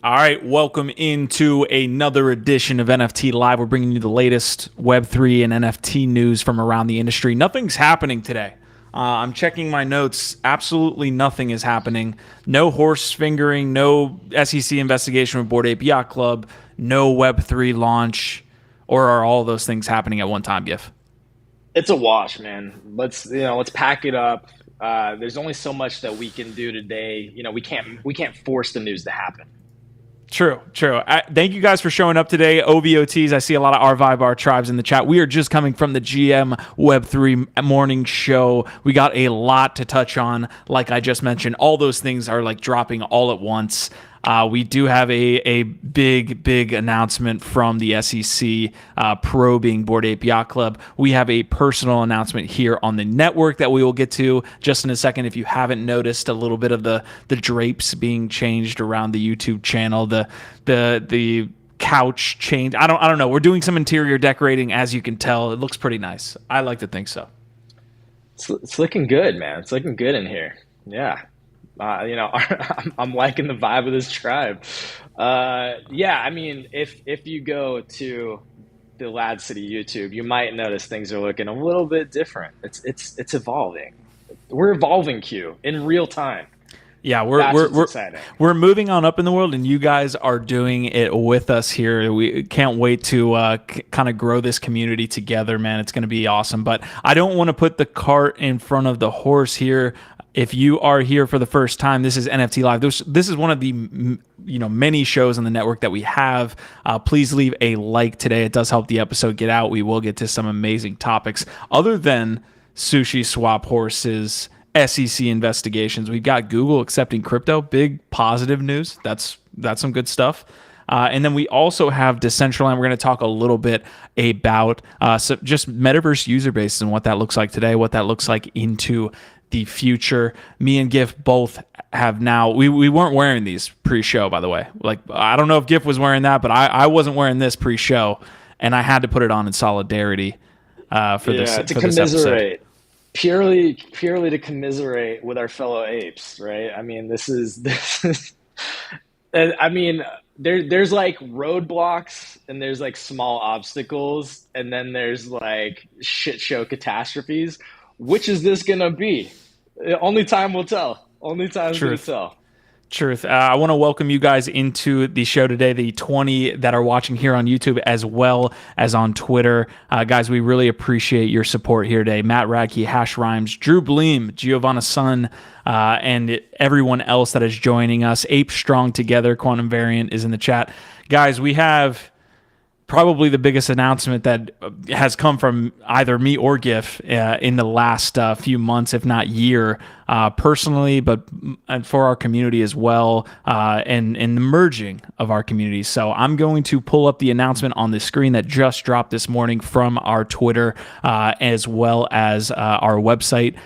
All right, welcome into another edition of NFT Live. We're bringing you the latest Web3 and NFT news from around the industry. Nothing's happening today. I'm checking my notes. Absolutely nothing is happening. No horse fingering, no SEC investigation with Bored Ape Yacht Club, no Web3 launch, or are all those things happening at one time, Gif? It's a wash, man. Let's pack it up. There's only so much that we can do today. We can't force the news to happen. True. Thank you guys for showing up today. OVOTs, I see a lot of our Vibe, our tribes in the chat. We are just coming from the GM Web3 morning show. We got a lot to touch on. Like I just mentioned, all those things are like dropping all at once. We do have a big announcement from the SEC probing Bored Ape Yacht Club. We have a personal announcement here on the network that we will get to just in a second. If you haven't noticed a little bit of the drapes being changed around the YouTube channel, the couch change. I don't know. We're doing some interior decorating, as you can tell. It looks pretty nice. I like to think so. It's looking good, man. It's looking good in here. Yeah. I'm liking the vibe of this tribe. Yeah, I mean, if you go to the LADZ City YouTube, you might notice things are looking a little bit different. It's evolving. We're evolving, Q, in real time. Yeah, That's what's exciting. we're moving on up in the world, and you guys are doing it with us here. We can't wait to kind of grow this community together, man. It's going to be awesome. But I don't want to put the cart in front of the horse here. If you are here for the first time, this is NFT Live. This is one of the many shows on the network that we have. Please leave a like today. It does help the episode get out. We will get to some amazing topics other than Sushiswap horses. SEC investigations. We've got Google accepting crypto. Big positive news. That's some good stuff. And then we also have Decentraland. We're going to talk a little bit about just metaverse user base and what that looks like today, what that looks like into the future. Me and GIF both have now. We weren't wearing these pre-show, by the way. Like, I don't know if GIF was wearing that, but I wasn't wearing this pre-show, and I had to put it on in solidarity for this episode. Purely to commiserate with our fellow apes, right? I mean, this is I mean, there's like roadblocks and there's like small obstacles and then there's like shit show catastrophes. Which is this gonna be? Only time will tell. Only time's gonna tell. Truth. I want to welcome you guys into the show today, the 20 that are watching here on YouTube as well as on Twitter. Guys, we really appreciate your support here today. Matt Radke, Hash Rhymes, Drew Bleem, Giovanna Sun, and everyone else that is joining us. Ape Strong Together, Quantum Variant is in the chat. Guys, we have probably the biggest announcement that has come from either me or GIF in the last few months, if not year, personally, but for our community as well, and the merging of our community. So I'm going to pull up the announcement on the screen that just dropped this morning from our Twitter, as well as our website,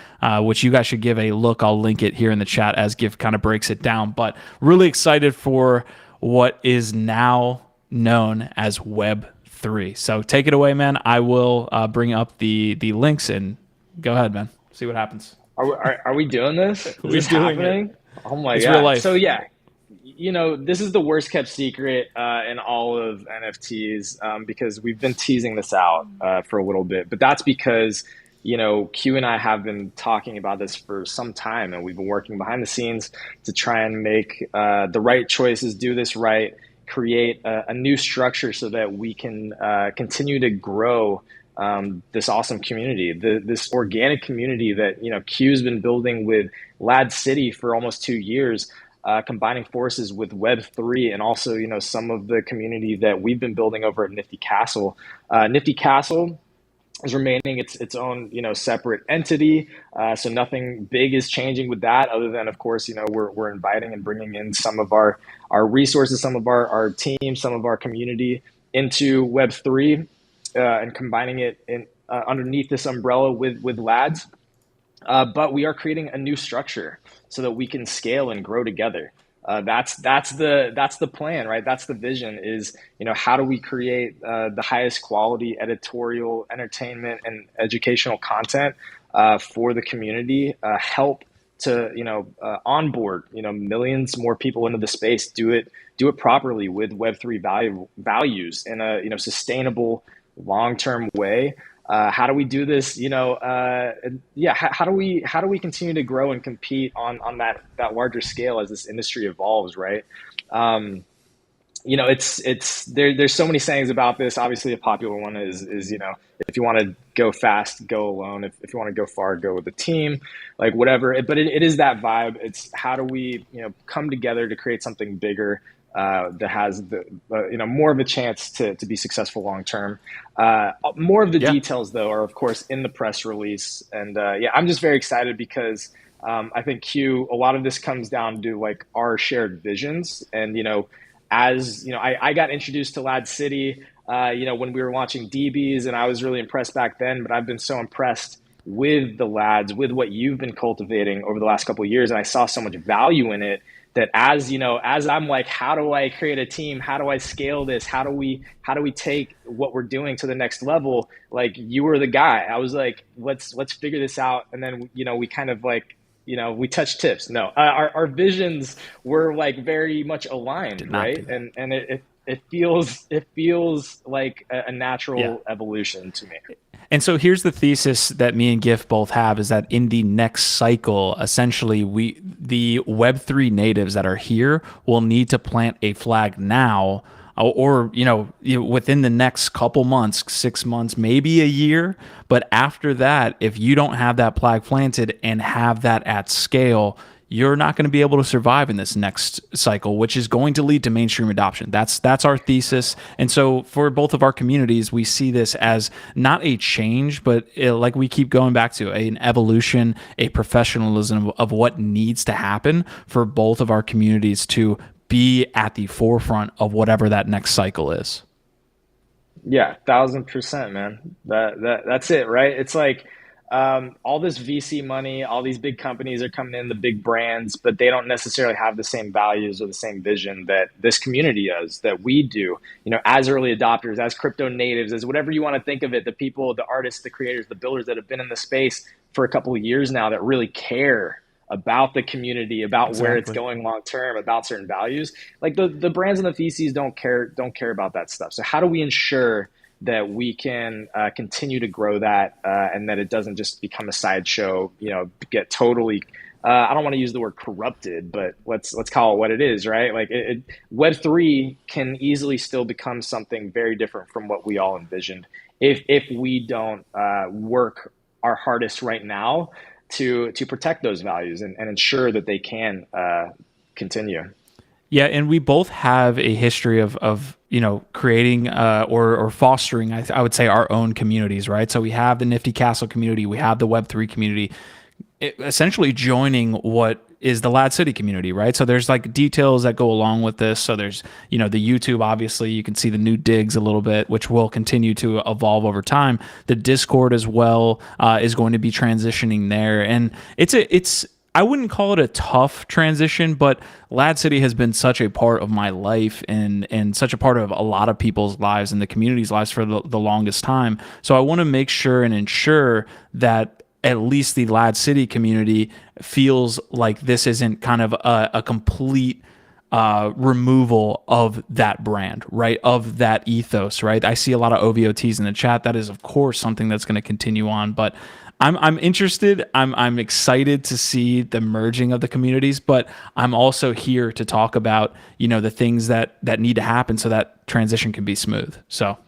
which you guys should give a look. I'll link it here in the chat as GIF kind of breaks it down. But really excited for what is now known as Web3. So take it away, man. I will bring up the links and go ahead, man. See what happens. Are we doing this? Is We're this doing happening? it. Oh my It's God. real life. So yeah, this is the worst kept secret in all of NFTs because we've been teasing this out for a little bit, but that's because Q and I have been talking about this for some time and we've been working behind the scenes to try and make the right choices, do this right, create a new structure so that we can continue to grow this awesome community, this organic community that Q's been building with LADZ City for almost 2 years, combining forces with Web3 and also some of the community that we've been building over at Nifty Castle. Nifty Castle is remaining its own separate entity, so nothing big is changing with that other than of course we're inviting and bringing in some of our resources, some of our team, some of our community into Web3 and combining it in underneath this umbrella with LADZ, but we are creating a new structure so that we can scale and grow together. That's the plan, right? That's the vision is, how do we create the highest quality editorial, entertainment, and educational content for the community, help to onboard millions more people into the space, do it properly with Web3 values in a sustainable long-term way. How do we do this? Yeah. How do we continue to grow and compete on that larger scale as this industry evolves, right? There's so many sayings about this. Obviously, a popular one is if you want to go fast, go alone. If you want to go far, go with a team, like whatever. But it is that vibe. It's how do we come together to create something bigger that has the more of a chance to be successful long term. More of the Yeah. details though are of course in the press release, and yeah, I'm just very excited because I think a lot of this comes down to like our shared visions, and as I got introduced to LADZ City, when we were launching DBs, and I was really impressed back then. But I've been so impressed with the LADZ, with what you've been cultivating over the last couple of years, and I saw so much value in it. That as I'm like, how do I create a team? How do I scale this? How do we take what we're doing to the next level? Like you were the guy. I was like, let's figure this out, and then we kind of like we touched tips. No, our visions were like very much Did aligned, not do right? that. And it feels like a Yeah. natural evolution to me. And so here's the thesis that me and Giff both have is that in the next cycle, essentially the Web3 natives that are here will need to plant a flag now or within the next couple months, 6 months, maybe a year. But after that, if you don't have that flag planted and have that at scale, you're not going to be able to survive in this next cycle, which is going to lead to mainstream adoption. That's our thesis. And so for both of our communities, we see this as not a change, but like we keep going back to an evolution, a professionalism of what needs to happen for both of our communities to be at the forefront of whatever that next cycle is. Yeah, 1,000%, man. That's it, right? It's like all this VC money, all these big companies are coming in, the big brands, but they don't necessarily have the same values or the same vision that this community does, that we do. As early adopters, as crypto natives, as whatever you want to think of it, the people, the artists, the creators, the builders that have been in the space for a couple of years now that really care about the community, about where it's Exactly. going long term, about certain values. Like the brands and the VCs don't care about that stuff. So how do we ensure that we can continue to grow that and that it doesn't just become a sideshow? Get totally. I don't want to use the word corrupted, but let's call it what it is, right? Like Web3 can easily still become something very different from what we all envisioned if we don't work our hardest right now to protect those values and ensure that they can continue. Yeah, and we both have a history of creating or fostering, I would say, our own communities, right? So we have the Nifty Castle community, we have the Web3 community, essentially joining what is the LAD City community, right? So there's like details that go along with this. So there's the YouTube, obviously you can see the new digs a little bit, which will continue to evolve over time. The Discord as well is going to be transitioning there, and it's I wouldn't call it a tough transition, but LAD City has been such a part of my life and such a part of a lot of people's lives and the community's lives for the longest time. So I want to make sure and ensure that at least the LAD City community feels like this isn't kind of a complete removal of that brand, right? Of that ethos, right? I see a lot of OVOTs in the chat. That is, of course, something that's going to continue on, but I'm interested. I'm excited to see the merging of the communities, but I'm also here to talk about the things that need to happen so that transition can be smooth. So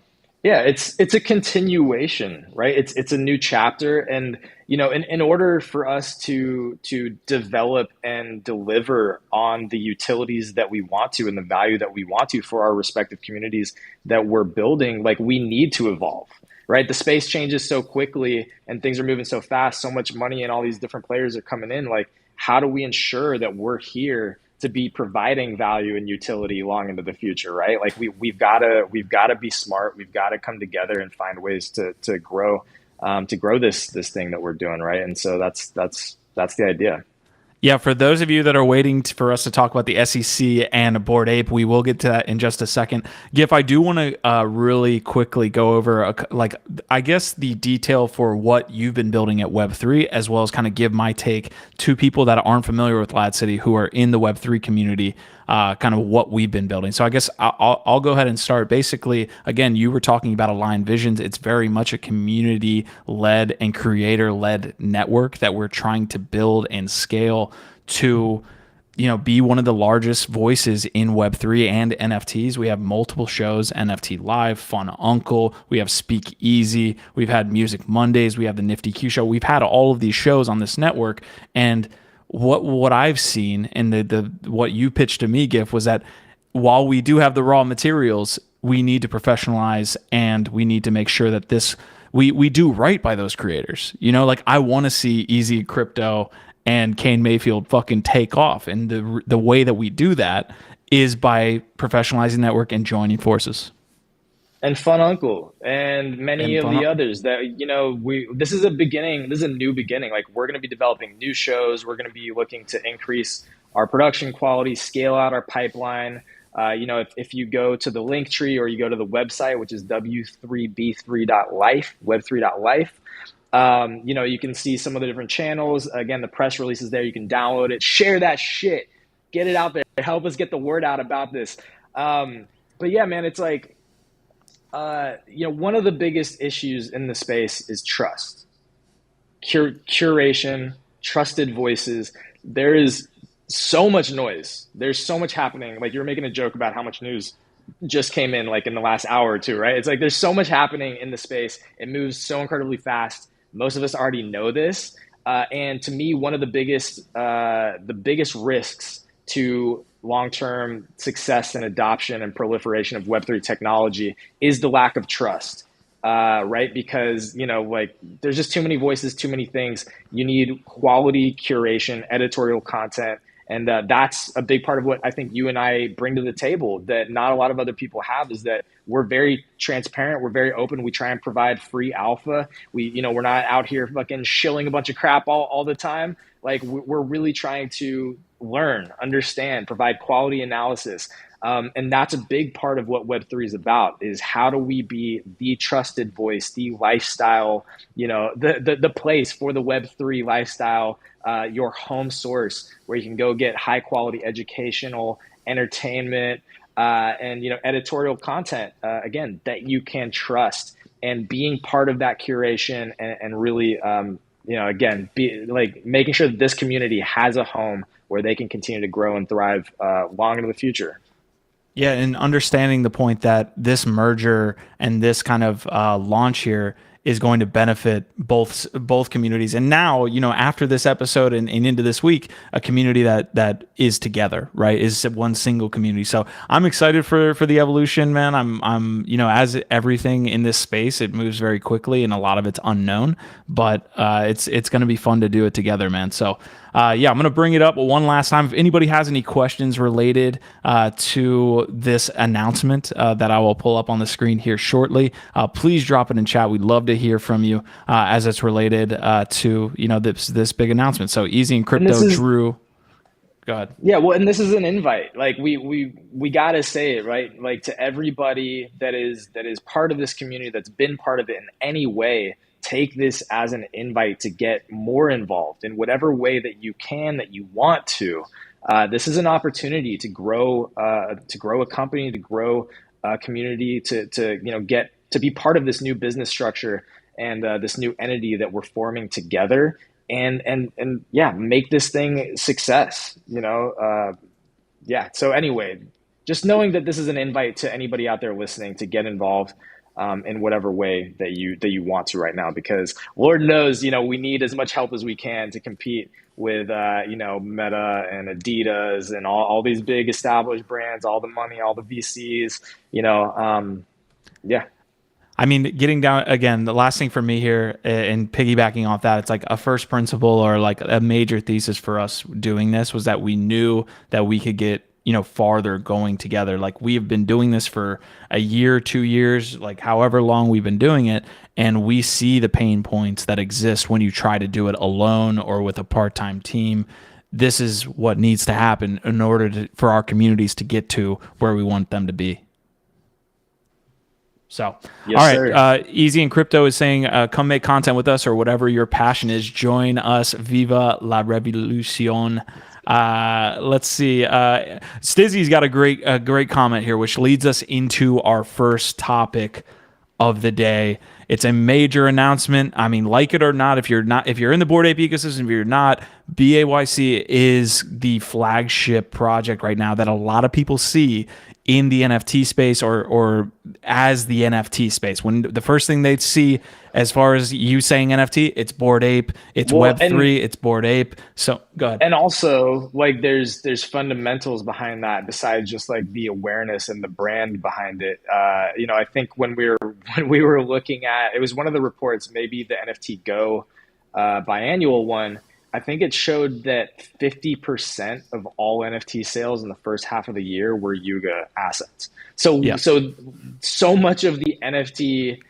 Yeah, it's a continuation, right? It's a new chapter, and in order for us to develop and deliver on the utilities that we want to and the value that we want to for our respective communities that we're building, like we need to evolve, right? The space changes so quickly and things are moving so fast, so much money and all these different players are coming in. Like, how do we ensure that we're here to be providing value and utility long into the future, right? Like we've got to be smart. We've got to come together and find ways to grow this thing that we're doing, right? And so that's the idea. Yeah, for those of you that are waiting for us to talk about the SEC and Bored Ape, we will get to that in just a second. Gif, I do want to really quickly go over, I guess, the detail for what you've been building at Web3, as well as kind of give my take to people that aren't familiar with Lad City who are in the Web3 community, kind of what we've been building. So I guess I'll go ahead and start. Basically, again, you were talking about Aligned Visions. It's very much a community-led and creator-led network that we're trying to build and scale to, be one of the largest voices in Web3 and NFTs. We have multiple shows: NFT Live, Fun Uncle, we have Speak Easy, we've had Music Mondays, we have the Nifty Q Show. We've had all of these shows on this network, and what I've seen and the what you pitched to me, Gif, was that while we do have the raw materials, we need to professionalize, and we need to make sure that we do right by those creators. Like, I want to see Easy Crypto and Kane Mayfield fucking take off. And the way that we do that is by professionalizing the network and joining forces. And Fun Uncle and many of the others that, this is a beginning. This is a new beginning. Like, we're going to be developing new shows. We're going to be looking to increase our production quality, scale out our pipeline. If you go to the link tree, or you go to the website, which is W3B3.life, web3.life, you can see some of the different channels. Again, the press release is there. You can download it, share that shit, get it out there, help us get the word out about this. But yeah, man, it's like, one of the biggest issues in the space is trust, curation, trusted voices. There is so much noise. There's so much happening. Like, you were making a joke about how much news just came in, like, in the last hour or two, right? It's like, there's so much happening in the space. It moves so incredibly fast. Most of us already know this. And to me, one of the biggest risks to long-term success and adoption and proliferation of Web3 technology is the lack of trust, right? Because, there's just too many voices, too many things. You need quality curation, editorial content. And that's a big part of what I think you and I bring to the table that not a lot of other people have, is that we're very transparent. We're very open. We try and provide free alpha. We're not out here fucking shilling a bunch of crap all the time. Like, we're really trying to learn, understand, provide quality analysis. And that's a big part of what Web3 is about, is how do we be the trusted voice, the lifestyle, the place for the Web3 lifestyle, your home source where you can go get high quality educational, entertainment, and, editorial content, again, that you can trust, and being part of that curation and really, again, be like making sure that this community has a home where they can continue to grow and thrive long into the future. Yeah, and understanding the point that this merger and this kind of launch here is going to benefit both communities. And now, after this episode and into this week, a community that is together, right, is one single community. So I'm excited for the evolution, man. I'm as everything in this space, it moves very quickly and a lot of it's unknown, but it's going to be fun to do it together, man. So I'm going to bring it up one last time. If anybody has any questions related to this announcement that I will pull up on the screen here shortly, please drop it in chat. We'd love to hear from you as it's related to this big announcement. So Easy and Crypto, Drew. Go ahead. Yeah, well, and this is an invite. Like, we gotta say it, right? Like, to everybody that is part of this community, that's been part of it in any way, take this as an invite to get more involved in whatever way that you can, that you want to. This is an opportunity to grow a company, to grow a community, to get to be part of this new business structure and this new entity that we're forming together, and make this thing success. So anyway, just knowing that this is an invite to anybody out there listening to get involved in whatever way that you want to right now, because Lord knows, we need as much help as we can to compete with, Meta and Adidas and all these big established brands, all the money, all the VCs, I mean, getting down again, the last thing for me here and piggybacking off that, it's like a first principle or like a major thesis for us doing this was that we knew that we could get farther going together. Like, we have been doing this for a year, 2 years, like however long we've been doing it. And we see the pain points that exist when you try to do it alone or with a part-time team. this is what needs to happen in order for our communities to get to where we want them to be. So, Yes, all sir. right. Easy in Crypto is saying, come make content with us or whatever your passion is. Join us. Viva la revolucion. Let's see. Stizzy's got a great comment here, which leads us into our first topic of the day. It's a major announcement. I mean, like it or not, if you're in the Bored Ape ecosystem, if you're not, BAYC is the flagship project right now that a lot of people see in the NFT space or as the NFT space. When the first thing they'd see as far as you saying NFT, it's Bored Ape, it's Web3, it's Bored Ape. So go ahead. And also, like, there's fundamentals behind that besides just like the awareness and the brand behind it. I think when we were looking at, it was one of the reports, maybe the NFT Go biannual one. I think it showed that 50% of all NFT sales in the first half of the year were Yuga assets. So much of the NFT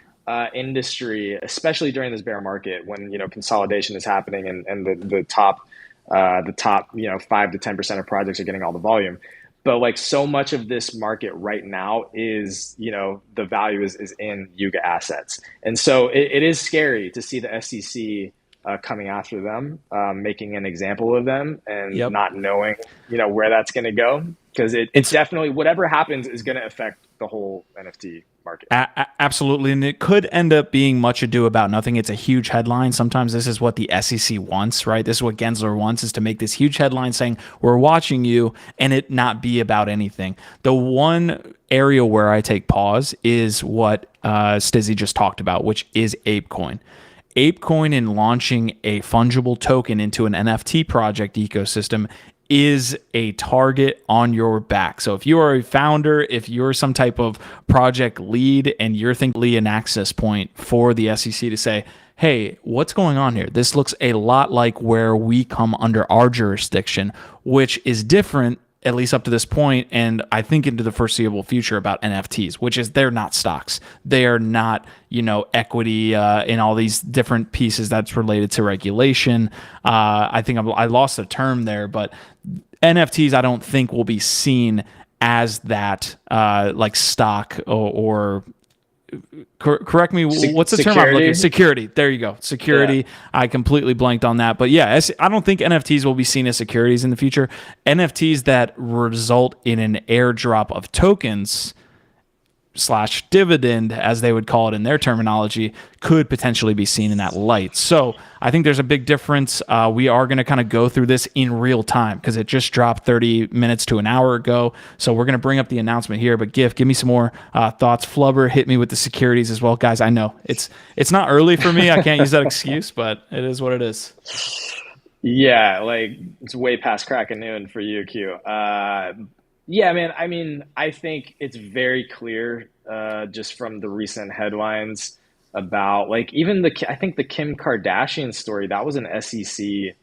industry, especially during this bear market, when consolidation is happening and the top 5 to 10% of projects are getting all the volume. But like so much of this market right now is, the value is in Yuga assets. And so it is scary to see the SEC coming after them, making an example of them and not knowing, where that's going to go. Because it's definitely, whatever happens is going to affect the whole NFT market. Absolutely. And it could end up being much ado about nothing. It's a huge headline. Sometimes this is what the SEC wants, right? This is what Gensler wants, is to make this huge headline saying, we're watching you, and it not be about anything. The one area where I take pause is what Stizzy just talked about, which is ApeCoin. ApeCoin, in launching a fungible token into an NFT project ecosystem, is a target on your back. So if you are a founder, if you're some type of project lead, and you're thinking an access point for the SEC to say, hey, what's going on here? This looks a lot like where we come under our jurisdiction, which is different, at least up to this point, and I think into the foreseeable future, about NFTs, which is they're not stocks. They are not, equity in all these different pieces that's related to regulation. I think I lost the term there, but NFTs I don't think will be seen as that like stock or correct me, what's the term I'm looking at? Security. There you go. Security. Yeah. I completely blanked on that. But yeah, I don't think NFTs will be seen as securities in the future. NFTs that result in an airdrop of tokens / dividend, as they would call it in their terminology, could potentially be seen in that light. So I think there's a big difference. We are going to kind of go through this in real time because it just dropped 30 minutes to an hour ago. So we're going to bring up the announcement here. But give me some more thoughts. Flubber, hit me with the securities as well. Guys, I know it's not early for me. I can't use that excuse, but it is what it is. Yeah, like it's way past crack of noon for you, Q. Yeah, man. I mean, I think it's very clear just from the recent headlines about like even I think the Kim Kardashian story, that was an SEC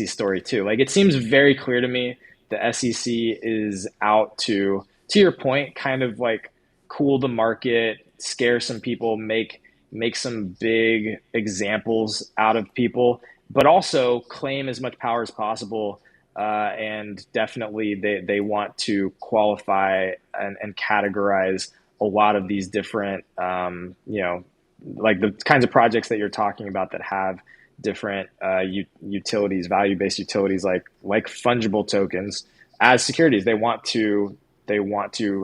story too. Like it seems very clear to me the SEC is out to your point, kind of like cool the market, scare some people, make some big examples out of people, but also claim as much power as possible. And definitely they want to qualify and categorize a lot of these different, like the kinds of projects that you're talking about that have different utilities, value-based utilities, like fungible tokens as securities. They want to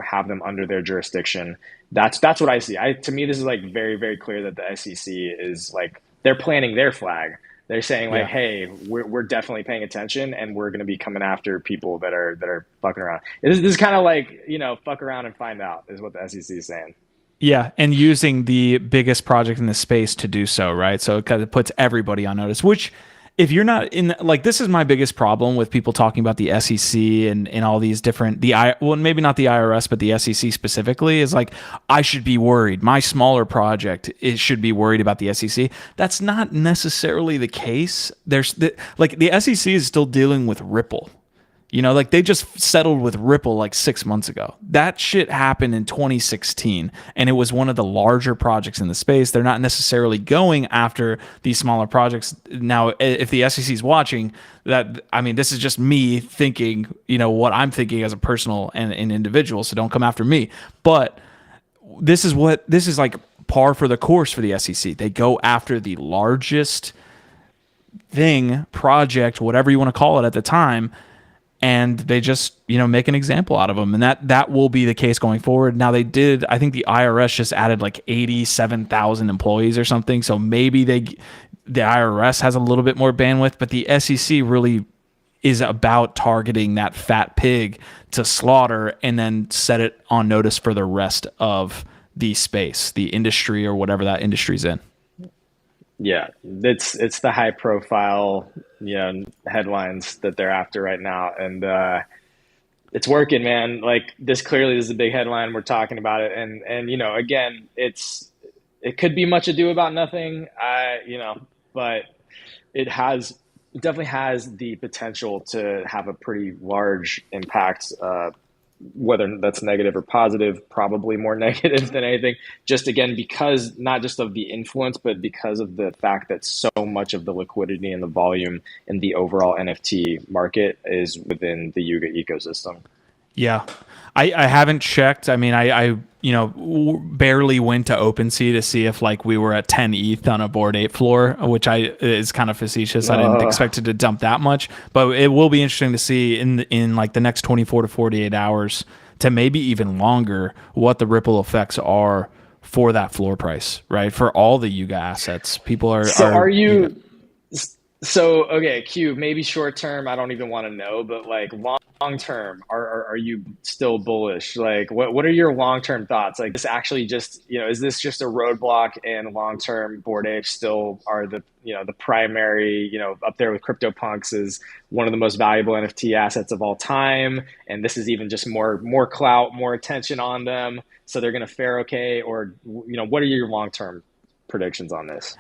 have them under their jurisdiction. That's what I see. To me, this is like very, very clear that the SEC is like, they're planting their flag. They're saying like, hey, we're definitely paying attention, and we're going to be coming after people that are fucking around. This is kind of like, fuck around and find out is what the SEC is saying. Yeah, and using the biggest project in the space to do so, right? So it kind of puts everybody on notice, which if you're not in, like, this is my biggest problem with people talking about the SEC and all these different, well, maybe not the IRS, but the SEC specifically, is like, I should be worried. My smaller project, it should be worried about the SEC. That's not necessarily the case. The SEC is still dealing with Ripple. Like they just settled with Ripple like 6 months ago. That shit happened in 2016, and it was one of the larger projects in the space. They're not necessarily going after these smaller projects. Now, if the SEC is watching, this is just me thinking, what I'm thinking as a personal and individual, so don't come after me. But this is like par for the course for the SEC. They go after the largest project, whatever you want to call it at the time, and they just make an example out of them, and that will be the case going forward. Now I think the IRS just added like 87,000 employees or something, so maybe the IRS has a little bit more bandwidth, but the SEC really is about targeting that fat pig to slaughter and then set it on notice for the rest of the space, the industry, or whatever that industry's in. Yeah, it's the high profile, headlines that they're after right now, and it's working, man. Like this clearly is a big headline. We're talking about it, and again, it could be much ado about nothing, but it definitely has the potential to have a pretty large impact. Whether that's negative or positive, probably more negative than anything. Just again, because not just of the influence, but because of the fact that so much of the liquidity and the volume in the overall NFT market is within the Yuga ecosystem. Yeah, I haven't checked. I barely went to OpenSea to see if like we were at 10 ETH on a Bored Ape floor, which is kind of facetious. I didn't expect it to dump that much, but it will be interesting to see in like the next 24 to 48 hours to maybe even longer what the ripple effects are for that floor price, right? For all the Yuga assets, people are. So are you? So okay, Q, maybe short term, I don't even want to know, but like long term, are you still bullish? Like what are your long term thoughts? Like this actually just, is this just a roadblock, and long term Bored Apes still are the primary, up there with CryptoPunks is one of the most valuable NFT assets of all time, and this is even just more clout, more attention on them, so they're going to fare okay? Or what are your long term predictions on this?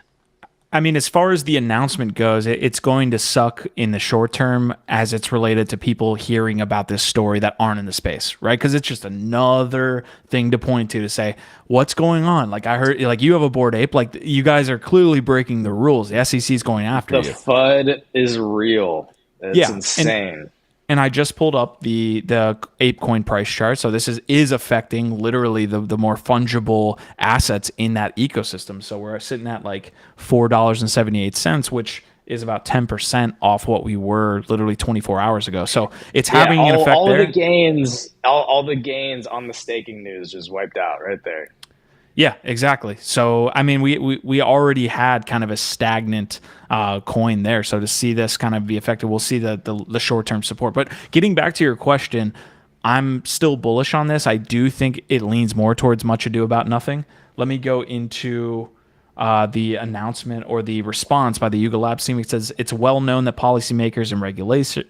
As far as the announcement goes, it's going to suck in the short term as it's related to people hearing about this story that aren't in the space, right? Because it's just another thing to point to say, what's going on? Like I heard, like you have a Bored Ape, like you guys are clearly breaking the rules. The SEC is going after you. The FUD is real. It's insane. And I just pulled up the ApeCoin price chart. So this is affecting literally the more fungible assets in that ecosystem. So we're sitting at like $4.78, which is about 10% off what we were literally 24 hours ago. So it's having an effect all there. All the gains on the staking news just wiped out right there. Yeah, exactly. So, we already had kind of a stagnant coin there. So to see this kind of be affected, we'll see the short-term support. But getting back to your question, I'm still bullish on this. I do think it leans more towards much ado about nothing. Let me go into the announcement or the response by the Yuga Labs team. It says, it's well known that policymakers and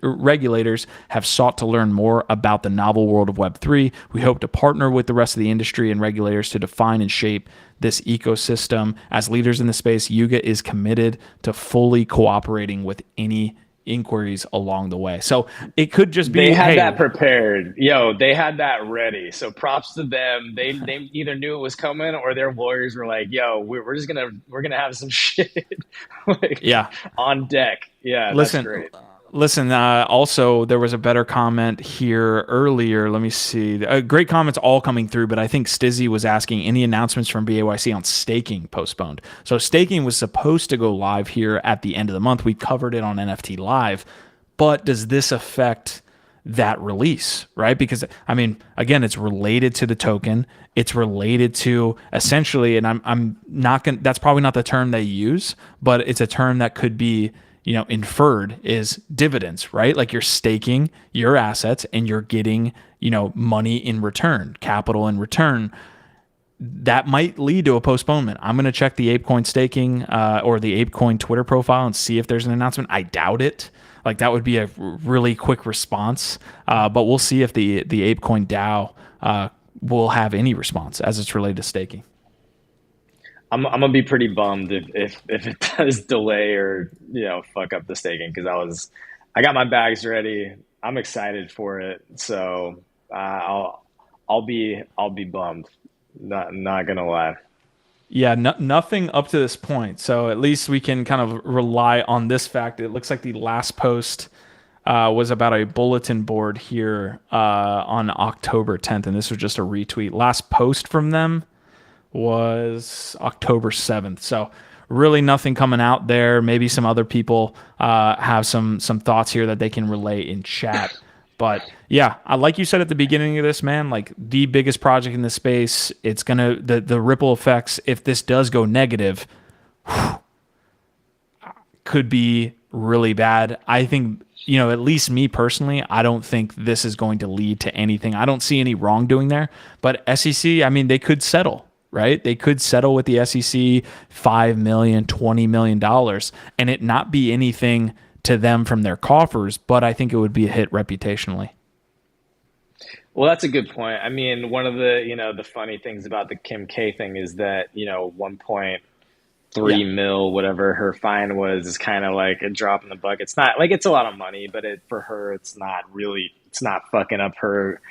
regulators have sought to learn more about the novel world of Web3. We hope to partner with the rest of the industry and regulators to define and shape this ecosystem. As leaders in the space, Yuga is committed to fully cooperating with any inquiries along the way. So it could just be they had that prepared. They had that ready. So props to them. They either knew it was coming, or their lawyers were like, we're gonna have some shit on deck. Yeah, listen, that's great. Listen, also, there was a better comment here earlier. Let me see. Great comments all coming through, but I think Stizzy was asking any announcements from BAYC on staking postponed. So staking was supposed to go live here at the end of the month. We covered it on NFT Live, but does this affect that release, right? Because, again, it's related to the token. It's related to essentially, and I'm not going to, that's probably not the term they use, but it's a term that could be inferred is dividends, right? Like you're staking your assets and you're getting, money in return, capital in return. That might lead to a postponement. I'm going to check the ApeCoin staking or the ApeCoin Twitter profile and see if there's an announcement. I doubt it. Like that would be a really quick response. But we'll see if the ApeCoin DAO will have any response as it's related to staking. I'm gonna be pretty bummed if it does delay or fuck up the staking, because I got my bags ready. I'm excited for it. So I'll be bummed. Not gonna lie. Yeah, nothing up to this point. So at least we can kind of rely on this fact. It looks like the last post was about a bulletin board here on October 10th, and this was just a retweet. Last post from them was October 7th. So really nothing coming out there. Maybe some other people have some thoughts here that they can relay in chat. But yeah, like you said at the beginning of this, man, like the biggest project in the space, it's gonna the ripple effects, if this does go negative, could be really bad. I think, at least me personally, I don't think this is going to lead to anything. I don't see any wrongdoing there. But SEC, I mean, they could settle, right? They could settle with the SEC $5 million, $20 million, and it not be anything to them from their coffers, but I think it would be a hit reputationally. Well, that's a good point. I mean, one of the funny things about the Kim K thing is that, 1.3 Yeah. mil, whatever her fine was, is kind of like a drop in the bucket. It's not like it's a lot of money, but for her, it's not fucking up her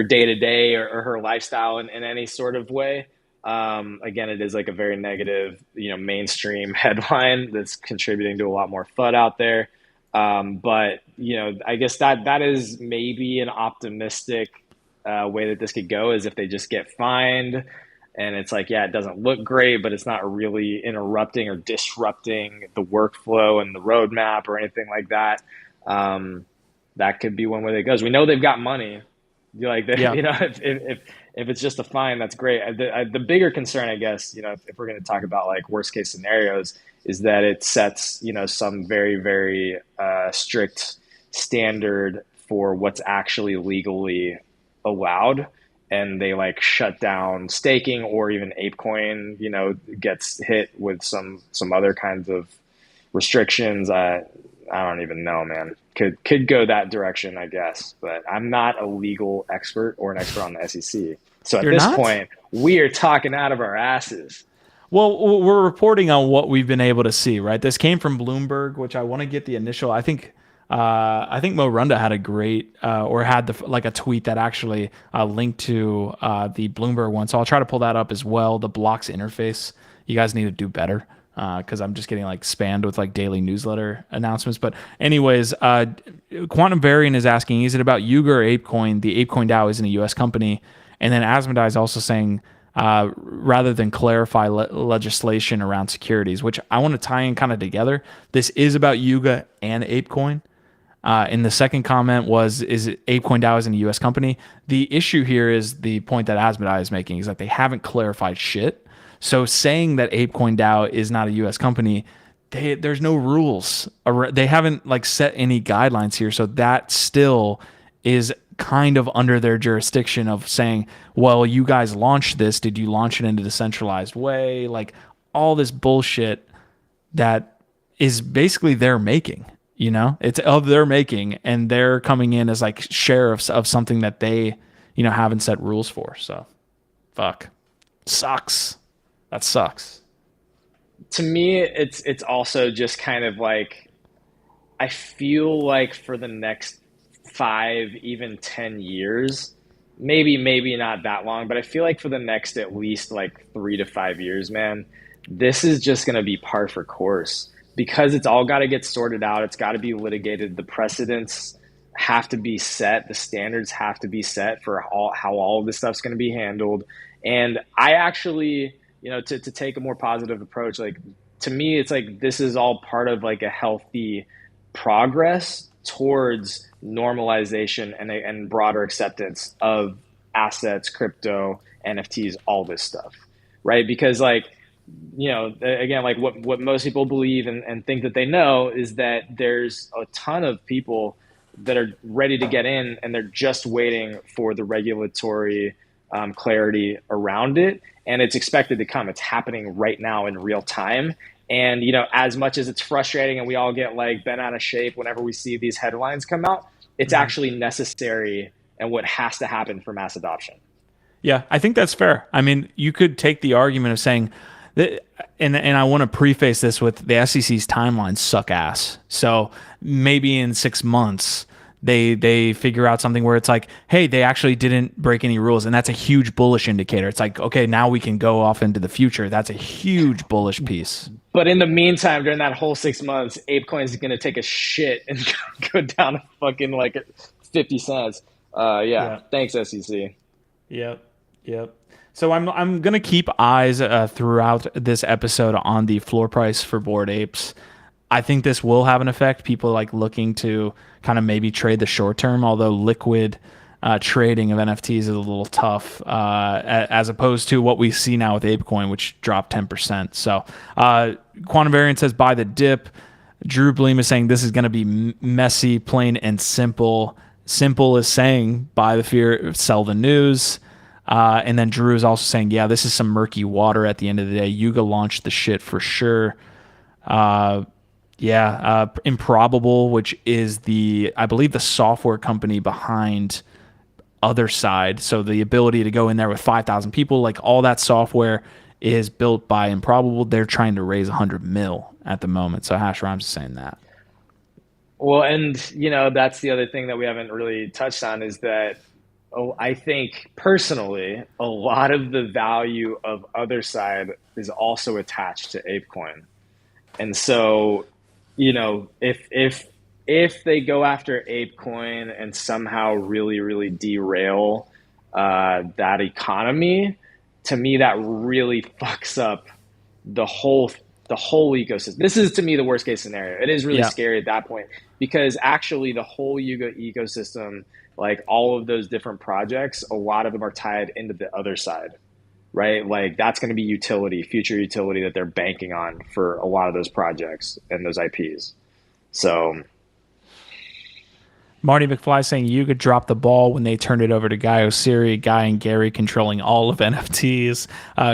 day to day or her lifestyle in any sort of way. Again, it is like a very negative, mainstream headline that's contributing to a lot more FUD out there. But I guess that is maybe an optimistic way that this could go, is if they just get fined and it's like, yeah, it doesn't look great, but it's not really interrupting or disrupting the workflow and the roadmap or anything like that. That could be one way that goes. We know they've got money. Yeah. If it's just a fine, that's great. The bigger concern, I guess, if we're going to talk about like worst case scenarios, is that it sets, some very, very strict standard for what's actually legally allowed. And they like shut down staking, or even ApeCoin, gets hit with some other kinds of restrictions. I don't even know, man. Could go that direction, I guess. But I'm not a legal expert or an expert on the SEC. So at You're this not? point, we are talking out of our asses. Well, we're reporting on what we've been able to see, right? This came from Bloomberg, which I want to get the initial. I think Mo Runda had a great or had like a tweet that actually linked to the Bloomberg one. So I'll try to pull that up as well. The blocks interface, you guys need to do better, because I'm just getting like spammed with like daily newsletter announcements. But anyways, Quantum Variant is asking, is it about Yuga or ApeCoin? The ApeCoin DAO isn't a U.S. company. And then Asmodai is also saying, rather than clarify legislation around securities, which I want to tie in kind of together. This is about Yuga and ApeCoin. And the second comment was, is it ApeCoin DAO isn't a U.S. company? The issue here is the point that Asmodai is making, is that they haven't clarified shit. So saying that ApeCoin DAO is not a U.S. company, there's no rules. They haven't like set any guidelines here. So that still is kind of under their jurisdiction of saying, well, you guys launched this. Did you launch it in a decentralized way? Like all this bullshit that is basically their making. It's of their making, and they're coming in as like sheriffs of something that they, haven't set rules for. So, fuck, sucks. That sucks. To me, it's also just kind of like, I feel like for the next 5, even 10 years, maybe not that long, but I feel like for the next at least like 3 to 5 years, man, this is just going to be par for course, because it's all got to get sorted out. It's got to be litigated. The precedents have to be set. The standards have to be set for how all of this stuff's going to be handled. And I actually, to take a more positive approach, like to me, it's like this is all part of like a healthy progress towards normalization and broader acceptance of assets, crypto, NFTs, all this stuff, right? Because like, again, like what most people believe and think that they know is that there's a ton of people that are ready to get in, and they're just waiting for the regulatory clarity around it. And it's expected to come. It's happening right now in real time. And, as much as it's frustrating and we all get like bent out of shape whenever we see these headlines come out, it's actually necessary and what has to happen for mass adoption. Yeah, I think that's fair. I mean, you could take the argument of saying that, and I want to preface this with the SEC's timelines suck ass. So maybe in 6 months they figure out something where it's like, hey, they actually didn't break any rules, and that's a huge bullish indicator. It's like, okay, now we can go off into the future. That's a huge bullish piece. But in the meantime, during that whole 6 months, ApeCoin is going to take a shit and go down to fucking like 50 cents. Yeah. Yeah. Thanks, SEC. Yep. Yep. So I'm gonna keep eyes throughout this episode on the floor price for Bored Apes. I think this will have an effect. People like looking to kind of maybe trade the short term, although liquid trading of NFTs is a little tough as opposed to what we see now with ApeCoin, which dropped 10%. So Quantum Variant says buy the dip. Drew Bleem is saying this is going to be messy, plain and simple. Simple is saying buy the fear, sell the news. And then Drew is also saying, yeah, this is some murky water at the end of the day. Yuga launched the shit for sure. Improbable, which is I believe the software company behind Other Side. So the ability to go in there with 5,000 people, like all that software is built by Improbable. They're trying to raise 100 mil at the moment. So Hash Rhymes is saying that. Well, and that's the other thing that we haven't really touched on is that I think personally, a lot of the value of Other Side is also attached to ApeCoin. And so, if they go after ApeCoin and somehow really, really derail that economy, to me that really fucks up the whole ecosystem. This is to me the worst case scenario. It is really scary at that point because actually the whole Yuga ecosystem, like all of those different projects, a lot of them are tied into the Other Side, right? Like that's going to be future utility that they're banking on for a lot of those projects and those IPs. So Marty McFly saying Yuga dropped the ball when they turned it over to Guy Osiri, Guy and Gary controlling all of NFTs.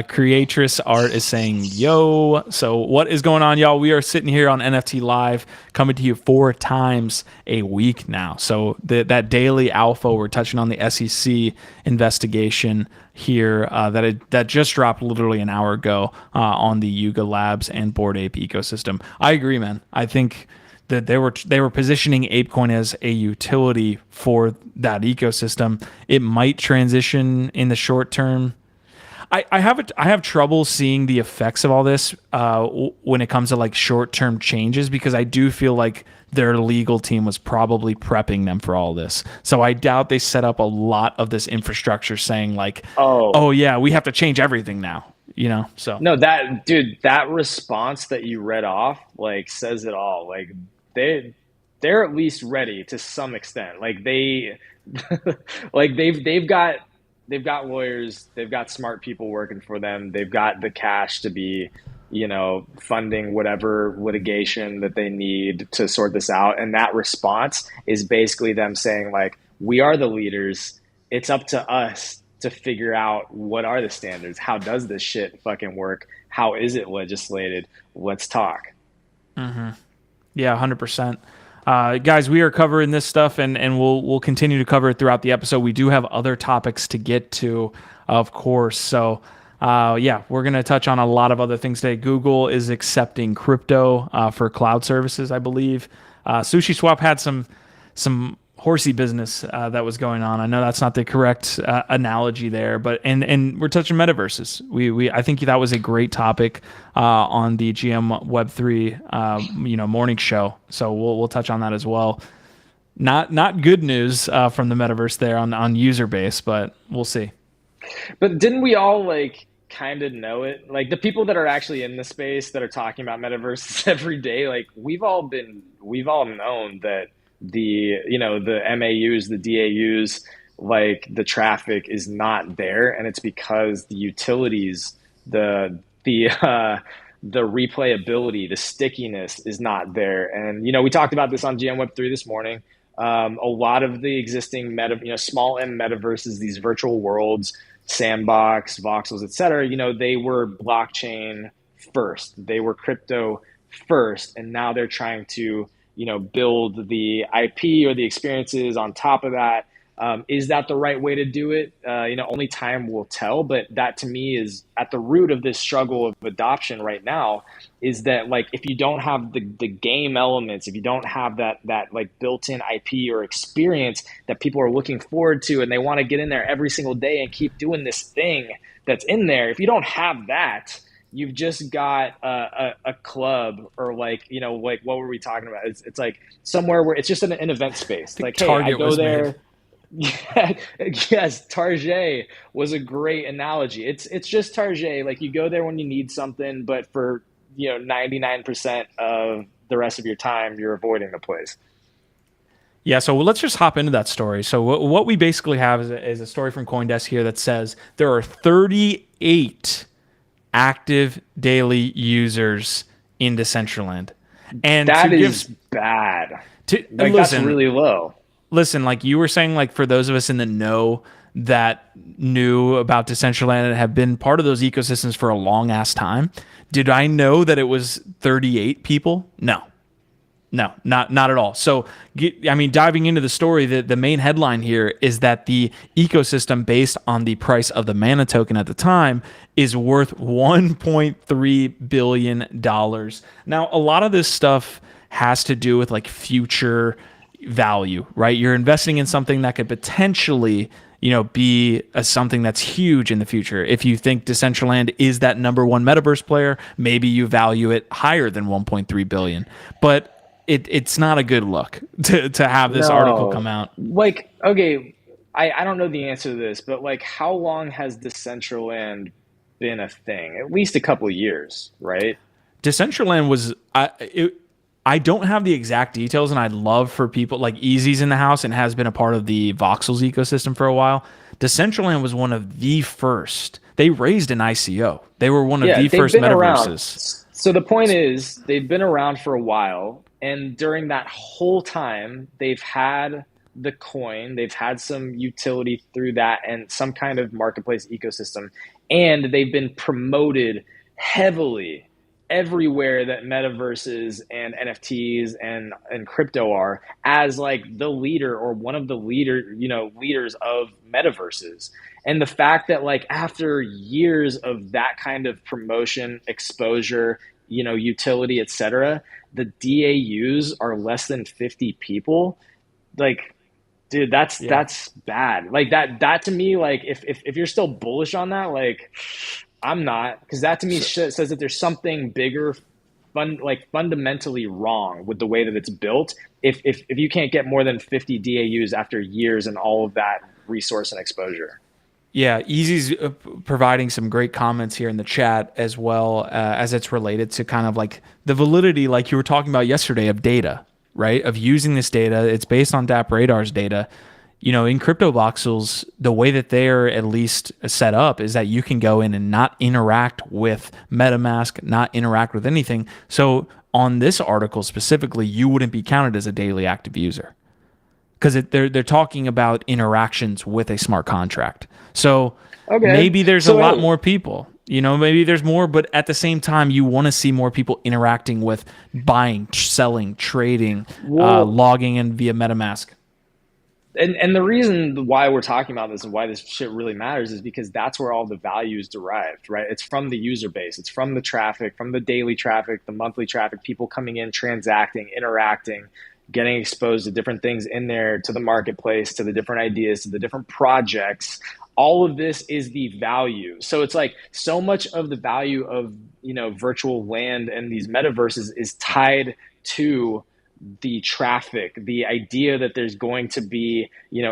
Creatress Art is saying, yo. So what is going on, y'all? We are sitting here on NFT Live, coming to you 4 times a week now. So that daily alpha, we're touching on the SEC investigation here that just dropped literally an hour ago on the Yuga Labs and Bored Ape ecosystem. I agree, man. I think that they were positioning ApeCoin as a utility for that ecosystem. It might transition in the short term. I have trouble seeing the effects of all this when it comes to like short term changes because I do feel like their legal team was probably prepping them for all this. So I doubt they set up a lot of this infrastructure saying like, oh yeah, we have to change everything now. So no, that response that you read off like says it all. Like they're at least ready to some extent. Like they've got lawyers, they've got smart people working for them, they've got the cash to be funding whatever litigation that they need to sort this out. And that response is basically them saying like, we are the leaders, it's up to us to figure out what are the standards, how does this shit fucking work, how is it legislated, let's talk. Yeah, 100%. Guys, we are covering this stuff, and we'll continue to cover it throughout the episode. We do have other topics to get to, of course. So, we're going to touch on a lot of other things today. Google is accepting crypto for cloud services, I believe. Sushiswap had some horsey business that was going on. I know that's not the correct analogy there, but and we're touching metaverses. I think that was a great topic on the GM Web3 morning show. So we'll touch on that as well. Not good news from the metaverse there on user base, but we'll see. But didn't we all like kind of know it? Like the people that are actually in the space that are talking about metaverses every day, like we've all known that the MAUs, the DAUs, like the traffic is not there, and it's because the utilities, the replayability, the stickiness is not there. And we talked about this on GM Web3 this morning. A lot of the existing small M metaverses, these virtual worlds, Sandbox, Voxels, etc. They were blockchain first, they were crypto first, and now they're trying to build the IP or the experiences on top of that. Is that the right way to do it? Only time will tell. But that to me is at the root of this struggle of adoption right now. Is that like if you don't have the game elements, if you don't have that like built-in IP or experience that people are looking forward to, and they want to get in there every single day and keep doing this thing that's in there. If you don't have that, you've just got a club or like what were we talking about? It's like somewhere where it's just an event space. Like, hey, I go there. Made. Yeah, yes, Target was a great analogy. It's just Target. Like you go there when you need something, but for 99% of the rest of your time, you're avoiding the place. Yeah, so let's just hop into that story. So what we basically have is a story from CoinDesk here that says there are 38 active daily users in Decentraland, and that is bad. Listen, that's really low. Listen, like you were saying, like for those of us in the know that knew about Decentraland and have been part of those ecosystems for a long ass time, did I know that it was 38 people? No, not at all. So, diving into the story, the main headline here is that the ecosystem based on the price of the mana token at the time is worth $1.3 billion. Now, a lot of this stuff has to do with like future value, right? You're investing in something that could potentially be something that's huge in the future. If you think Decentraland is that number one metaverse player, maybe you value it higher than 1.3 billion. But it's not a good look to have this article come out. Like, okay, I don't know the answer to this, but like, how long has Decentraland been a thing? At least a couple of years, right? Decentraland was I don't have the exact details, and I'd love for people like Easy's in the house and has been a part of the Voxels ecosystem for a while. Decentraland was one of the first. They raised an ICO. They were one of the first metaverses. So the point is, they've been around for a while, and during that whole time, they've had the coin, they've had some utility through that, and some kind of marketplace ecosystem, and they've been promoted heavily everywhere that metaverses and NFTs and crypto are as like the leader or one of the leaders of metaverses. And the fact that like after years of that kind of promotion, exposure, utility, etc., the DAUs are less than 50 people. Like, dude, that's bad. Like that to me, like if you're still bullish on that, like I'm not, because that to me says that there's something bigger, fundamentally wrong with the way that it's built. If you can't get more than 50 DAUs after years and all of that resource and exposure. Yeah, Easy's providing some great comments here in the chat as well as it's related to kind of like the validity, like you were talking about yesterday, of data, right? Of using this data. It's based on DApp Radar's data. In crypto voxels, the way that they're at least set up is that you can go in and not interact with MetaMask, not interact with anything. So on this article specifically, you wouldn't be counted as a daily active user because they're talking about interactions with a smart contract. So maybe there's a lot more people. Maybe there's more, but at the same time, you want to see more people interacting with buying, selling, trading, logging in via MetaMask. And the reason why we're talking about this and why this shit really matters is because that's where all the value is derived, right? It's from the user base. It's from the traffic, from the daily traffic, the monthly traffic, people coming in, transacting, interacting, getting exposed to different things in there, to the marketplace, to the different ideas, to the different projects. All of this is the value. So it's like so much of the value of, virtual land and these metaverses is tied to the traffic, the idea that there's going to be,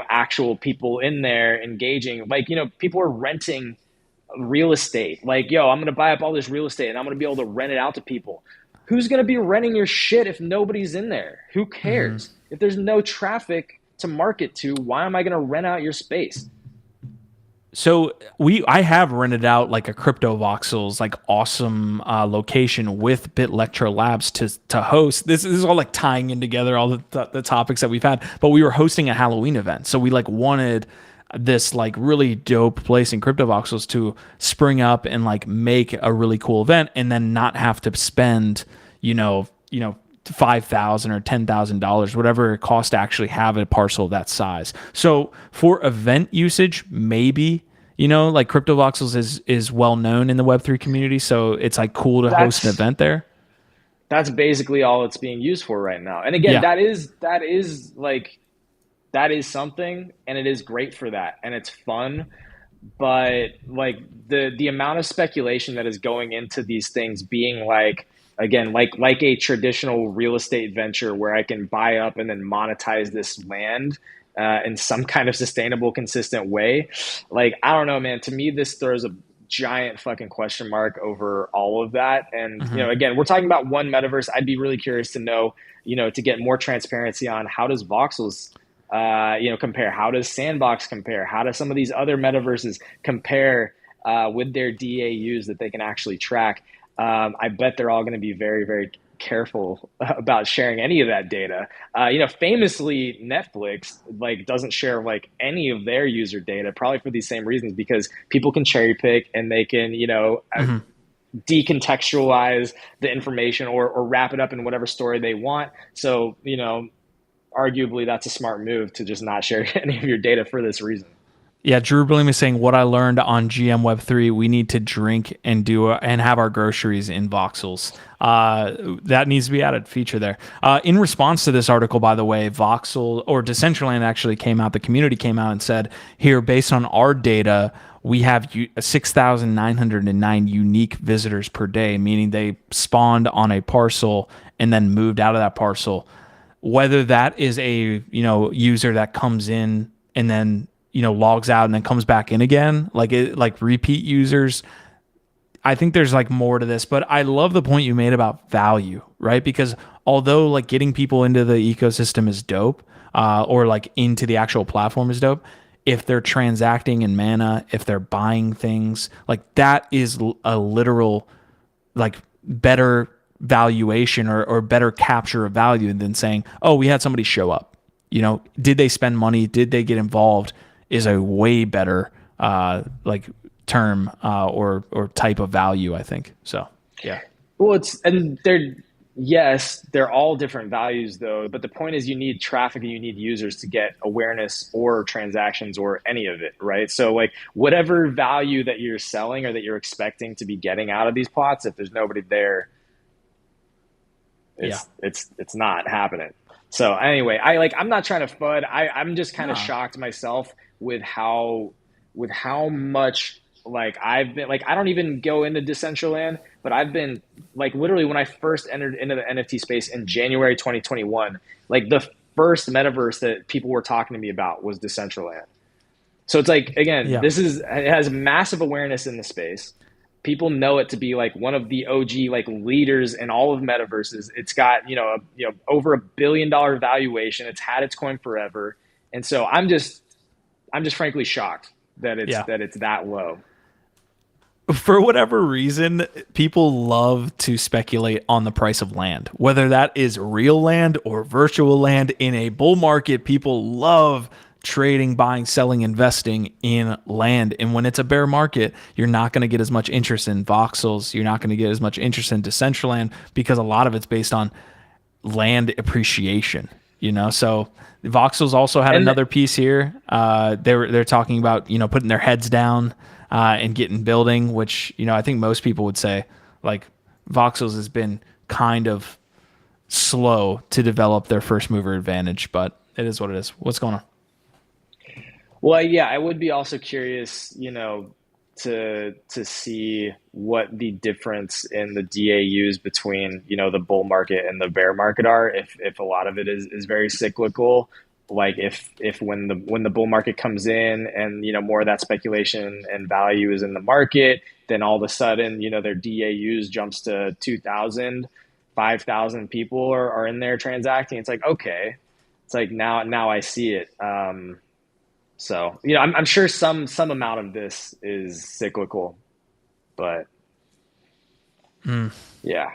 actual people in there engaging. Like, people are renting real estate. Like, I'm going to buy up all this real estate and I'm going to be able to rent it out to people. Who's going to be renting your shit if nobody's in there? Who cares? Mm-hmm. If there's no traffic to market to, why am I going to rent out your space? So I have rented out like a crypto voxels, like awesome location with BitLectro Labs to host. This is all like tying in together all the topics that we've had. But we were hosting a Halloween event, so we like wanted this like really dope place in crypto voxels to spring up and like make a really cool event, and then not have to spend $500 $5,000 or $10,000, whatever it costs to actually have a parcel of that size. So for event usage, maybe, like CryptoVoxels is well known in the Web3 community, so it's like cool to host an That's event there. that's basically all it's being used for right now. And again, Yeah. that is something, and it is great for that, and it's fun. But like the amount of speculation that is going into these things being like, again, like a traditional real estate venture where I can buy up and then monetize this land in some kind of sustainable, consistent way. Like, I don't know, man. To me, this throws a giant fucking question mark over all of that. And Hmm. again, we're talking about one metaverse. I'd be really curious to know, to get more transparency on how does Voxels compare? How does Sandbox compare? How do some of these other metaverses compare with their DAUs that they can actually track? I bet they're all going to be very, very careful about sharing any of that data. Famously, Netflix like doesn't share like any of their user data, probably for these same reasons, because people can cherry pick and they can, Hmm. decontextualize the information or wrap it up in whatever story they want. So, arguably that's a smart move to just not share any of your data for this reason. Yeah, Drew Bloom is saying what I learned on GM Web3. We need to drink and and have our groceries in voxels. That needs to be added feature there. In response to this article, by the way, Voxel or Decentraland actually came out. The community came out and said, here, based on our data, we have 6,909 unique visitors per day, meaning they spawned on a parcel and then moved out of that parcel. Whether that is a user that comes in and then logs out and then comes back in again, like repeat users, I think there's like more to this. But I love the point you made about value, right? Because although like getting people into the ecosystem is dope, or like into the actual platform is dope, if they're transacting in mana, if they're buying things, like that is a literal like better valuation or better capture of value than saying, oh, we had somebody show up. Did they spend money? Did they get involved? Is a way better like term or type of value, I think. So yeah. Well, they're all different values though, but the point is you need traffic and you need users to get awareness or transactions or any of it, right? So like whatever value that you're selling or that you're expecting to be getting out of these plots, if there's nobody there, Yeah. it's not happening. So anyway, I'm not trying to FUD. I'm just kind of No. shocked myself with how much like I've been like I don't even go into Decentraland, but I've been like literally when I first entered into the NFT space in January 2021, like the first metaverse that people were talking to me about was Decentraland. So it's like again, Yeah. it has massive awareness in the space. People know it to be like one of the OG like leaders in all of metaverses. It's got over $1 billion valuation. It's had its coin forever, and so I'm just frankly shocked that Yeah. it's that low. For whatever reason, people love to speculate on the price of land, whether that is real land or virtual land. In a bull market, people love trading, buying, selling, investing in land. And when it's a bear market, you're not going to get as much interest in voxels. You're not going to get as much interest in Decentraland because a lot of it's based on land appreciation. So voxels also had And another piece here. They're talking about putting their heads down and getting building, which I think most people would say like voxels has been kind of slow to develop their first mover advantage, but it is what it is. What's going on? well, yeah, I would be also curious, to see what the difference in the DAUs between the bull market and the bear market are. If a lot of it is very cyclical, like if when the bull market comes in and more of that speculation and value is in the market, then all of a sudden their DAUs jumps to 2,000, 5,000 people are in there transacting. It's like okay, it's like now I see it. So I'm sure some amount of this is cyclical, but yeah.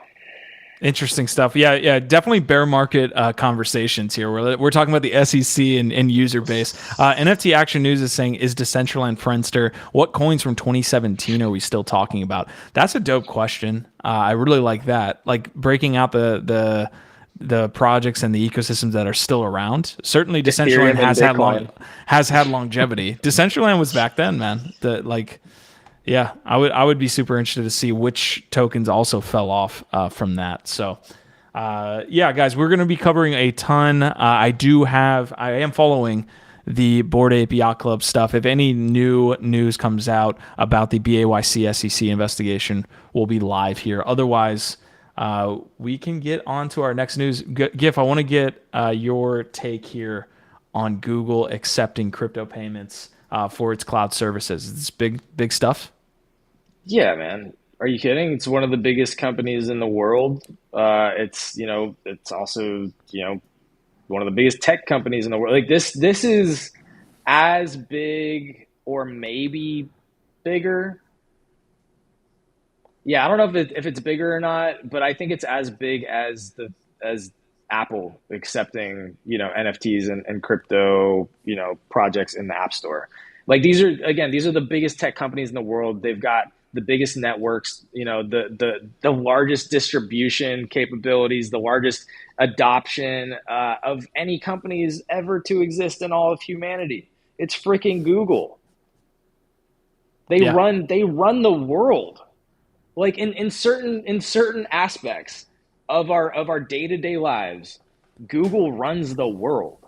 Interesting stuff. Yeah, yeah, definitely bear market conversations here. We're talking about the SEC and user base. NFT Action News is saying, is Decentraland Friendster? What coins from 2017 are we still talking about? That's a dope question. I really like that. Like breaking out the the projects and the ecosystems that are still around. Certainly, Decentraland Ethereum and Bitcoin. has had longevity. Decentraland was back then, man. Yeah, I would be super interested to see which tokens also fell off from that. So. Yeah, guys, we're going to be covering a ton. I am following the Bored Ape Yacht Club stuff. If any new news comes out about the BAYC SEC investigation, we'll be live here. Otherwise, we can get on to our next news. Gif, I want to get your take here on Google accepting crypto payments for its cloud services. It's big stuff. Yeah, man. Are you kidding? It's one of the biggest companies in the world. It's also, one of the biggest tech companies in the world. Like this is as big or maybe bigger. Yeah, I don't know if it's bigger or not, but I think it's as big as Apple accepting, NFTs and crypto, projects in the App Store. Like these are the biggest tech companies in the world. They've got the biggest networks, the largest distribution capabilities, the largest adoption of any companies ever to exist in all of humanity. It's freaking Google. They Yeah. run the world. Like in certain aspects of our day-to-day lives, Google runs the world.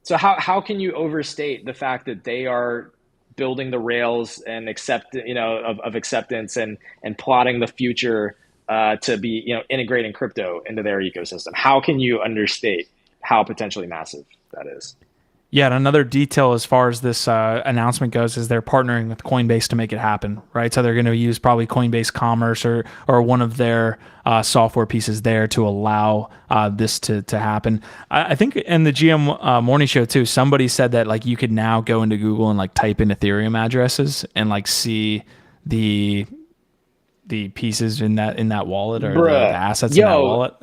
So how can you overstate the fact that they are building the rails and of acceptance and plotting the future to be integrating crypto into their ecosystem? How can you understate how potentially massive that is? Yeah, and another detail as far as this announcement goes is they're partnering with Coinbase to make it happen, right? So they're going to use probably Coinbase Commerce or one of their software pieces there to allow this to happen. I think in the GM morning show too, somebody said that like you could now go into Google and like type in Ethereum addresses and like see the pieces in that wallet or the Bruh, assets in that yo, wallet.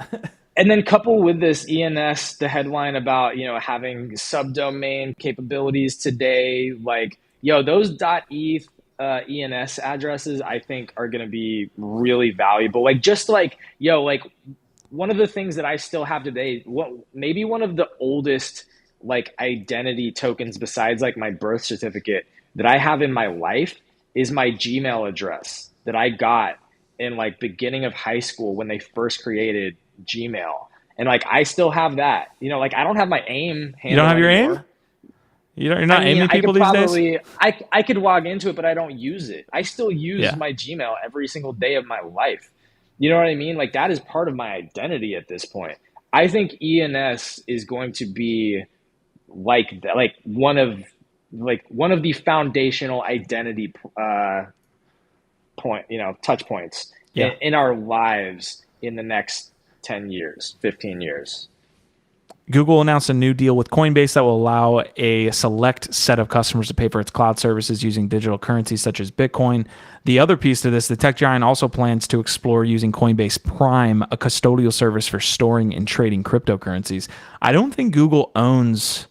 and then couple with this ENS, the headline about, having subdomain capabilities today, like, yo, those .eth ENS addresses, I think are going to be really valuable. Like, just like, yo, like one of the things that I still have today, maybe one of the oldest like identity tokens besides like my birth certificate that I have in my life is my Gmail address that I got in like beginning of high school when they first created Gmail. And like I still have that. Like I don't have my AIM You don't handle have your AIM? anymore. You're I not mean, aiming I people could these days? probably I could log into it, but I don't use it. I still use Yeah. my Gmail every single day of my life. You know what I mean? Like that is part of my identity at this point. I think ENS is going to be like that, like one of the foundational identity touch points Yeah. in our lives in the next 10 years, 15 years. Google announced a new deal with Coinbase that will allow a select set of customers to pay for its cloud services using digital currencies such as Bitcoin. The other piece to this, the tech giant also plans to explore using Coinbase Prime, a custodial service for storing and trading cryptocurrencies. I don't think Google owns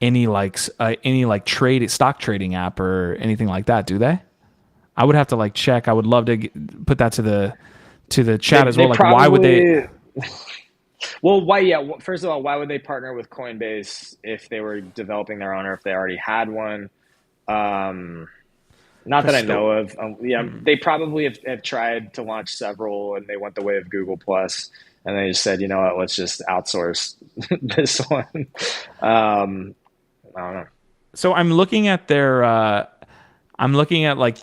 any trade stock trading app or anything like that, do they? I would have to like check. I would love to put that to the chat as They well. Like, why would they? probably, well, why, yeah, first of all, why would they partner with Coinbase if they were developing their own or if they already had one? Um, Not that I know of. Yeah, they probably have tried to launch several and they went the way of Google Plus and they just said, you know what, let's just outsource this one. I don't know. So I'm looking at their. I'm looking at like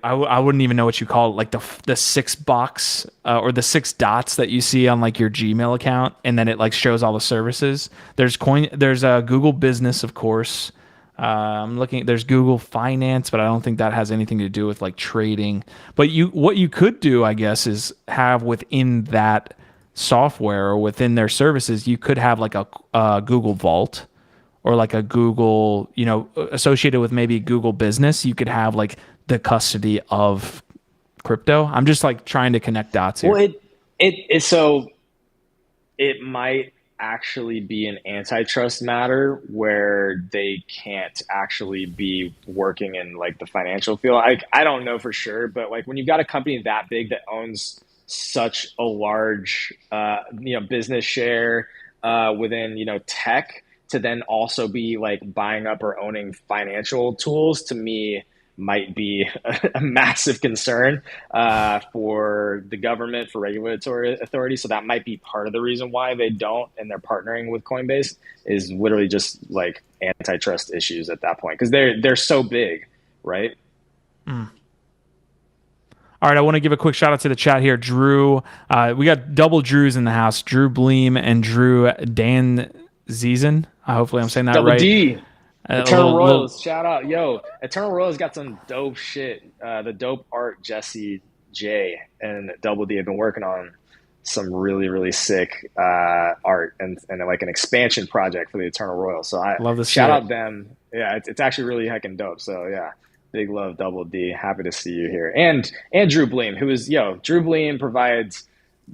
I wouldn't even know what you call it, like the six box or the six dots that you see on like your Gmail account, and then it like shows all the services. There's a Google Business, of course. I'm looking. There's Google Finance, but I don't think that has anything to do with like trading. But what you could do, I guess, is have within that software or within their services, you could have like a Google Vault or like a Google, associated with maybe Google Business. You could have like the custody of crypto. I'm just like trying to connect dots here. Well, so it might actually be an antitrust matter where they can't actually be working in like the financial field. I don't know for sure, but like when you've got a company that big that owns such a large, business share within, tech, to then also be like buying up or owning financial tools, to me might be a massive concern for the government, for regulatory authorities. So that might be part of the reason why they don't, and they're partnering with Coinbase, is literally just like antitrust issues at that point, because they're so big, right? Mm. All right, I want to give a quick shout out to the chat here. Drew, we got double Drews in the house. Drew Bleem and Drew Dan Zizen. Hopefully I'm saying that Double right. D. Eternal Royals, shout out. Yo, Eternal Royals got some dope shit. The dope art, Jesse J and Double D have been working on some really, really sick art, and like an expansion project for the Eternal Royals. So I love to shout out them. Yeah, it's actually really heckin' dope. So yeah, big love, Double D. Happy to see you here. And Drew Bleem, who is, Drew Bleem provides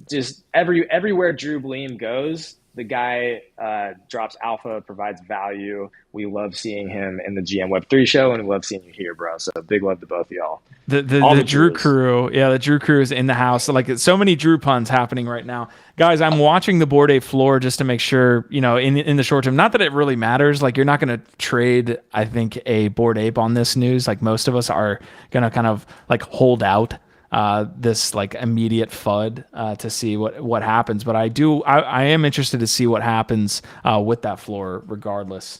just everywhere Drew Bleem goes, the guy drops alpha, provides value. We love seeing him in the GM Web3 show, and we love seeing you here, bro. So big love to both of y'all. The Drew crew, the Drew crew is in the house. So, like, so many Drew puns happening right now, guys. I'm watching the Bored Ape floor just to make sure, in the short term. Not that it really matters. Like, you're not going to trade, I think, a Bored Ape on this news. Like, most of us are going to kind of like hold out this like immediate FUD to see what happens. But I am interested to see what happens with that floor regardless.